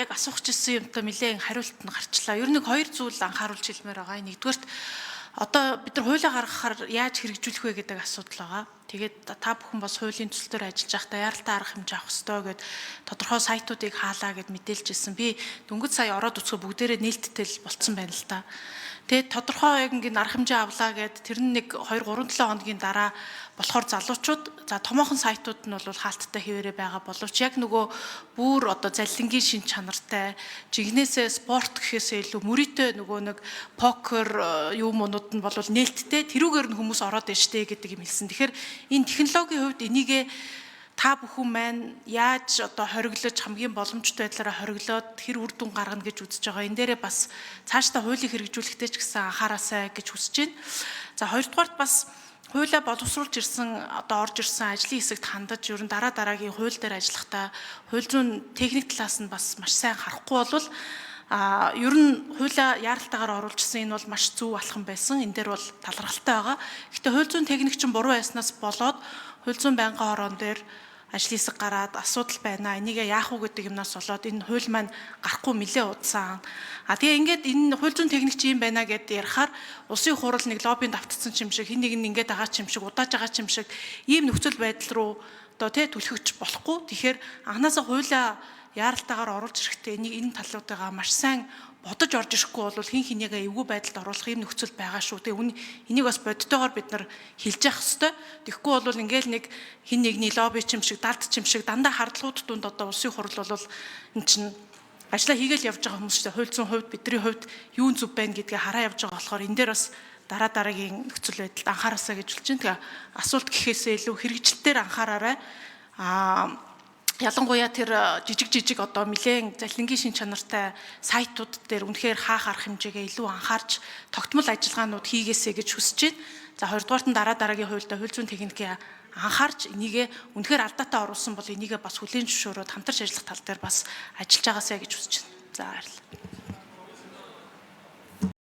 яг асуух гэсэн юмтай нэлээд хариулт нь гарчлаа. Ер нь хоёр зүйл анхааруулж хэлмээр байгаа. Нэгдүгээрт одоо бид нар хуулиа гаргахаар яаж хэрэгжүүлэх вэ гэдэг асуудал байгаа. Тэгээд та бүхэн бас хуулийн төсөл дээр ажиллаж байхдаа яаралтай арга хэмжээ авах ёстой гэд тодорхой сайтуудыг хаалаа гэд мэдээлж ирсэн. Би дөнгөж сая ороод үзэхөө бүгдээрээ нээлттэй л болцсон байна л та. Тэгээд тодорхой яг ингэ арга хэмжээ авлаа гэд тэр нь нэг 2 3 7 хоногийн дараа болохоор залуучууд за томоохон сайтууд нь бол хаалттай хэвээрээ байгаа боловч яг нөгөө бүр одоо заллингийн шин чанартай жигнэсээ спорт гэхээсээ илүү мөрөөдөө нөгөө нэг покер юмнууд нь бол нээлттэй тэрүүгээр нь хүмүүс ороод дэжтэй гэдэг юм хэлсэн. Тэгэхээр энэ технологийн хувьд энийгээ та бүхэн маань яаж одоо хориглож хамгийн боломжтой байдлаараа хориглоод хэр үр дүн гаргана гэж үзэж байгаа. Энэ дээрээ бас цаашдаа хуулийг хэрэгжүүлэхдээ ч гэсэн анхаараасай гэж хүсэж байна. За хоёрдугаарт бас хуулиа боловсруулж ирсэн одоо орж ирсэн ажлын хэсэгт хандаж ер нь дараагийн хууль дээр ажиллахдаа хууль зүйн техник талаас нь бас маш сайн харахгүй болвол ер нь хуулиа яаралтайгаар оруулжсэн энэ бол маш зөв алхам байсан. Энэ дээр бол талархалтай байгаа. Гэхдээ хууль зүйн техник чинь буруу байснаас болоод хууль зүйн байнгын хорон дээр ажлын хэсэг гараад асуудал байна. Энийг яах вэ гэдэг юмнаас болоод энэ хууль маань гарахгүй нэлээд удсан. Тэгээ ингээд энэ хууль зүйн техник чи юм байна гэдээ ярихаар улсын хурал нэг лоббинд автцсан юм шиг хин нэг нь ингээд байгаа юм шиг удааж байгаа юм шиг ийм нөхцөл байдал руу одоо түлхэгч болохгүй. Тэгэхээр анханасаа хуулиа яаралтайгаар оруулж ирэхдээ энэ талуудаа маш сайн бодож орж ирэхгүй бол хин хинээгээ эвгүй байдалд оруулах юм нөхцөл байгаа шүү. Тэгээ энийг бас бодтойгоор бид нар хэлж явах хэрэгтэй. Тэгэхгүй бол ингээл нэг хин нэгний лобби ч юм шиг далд ч юм шиг дандаа хардлагууд дунд одоо улсын хурал бол эн чинь ажлаа хийгээл явж байгаа хүмүүстэй хууль зүйн хувьд бидний хувьд юу зөв байна гэдгийг хараа явж байгаа болохоор энэ дээр бас дараагийн нөхцөл байдалд анхаараасаа гэж хэлж байна. Тэгээ асуулт гэхээсээ илүү хэрэгжилтээр анхаараарай. Ялангуяа тэр жижиг одоо нэлээд заллингийн шин чанартай сайтууд дээр үнэхээр хаах арга хэмжээгээ илүү анхаарч тогтмол ажиллагаанууд хийгээсэй гэж хүсэж байна. За хоёрдугаарт нь дараагийн хуультай хууль зүйн техникийг анхаарч энийгээ үнэхээр алдаатай оруулсан бол энийгээ бас хүлээн зөвшөөрөөд хамтарч ажиллах тал дээр бас ажиллаж байгаасай гэж хүсэж байна. За баярлалаа.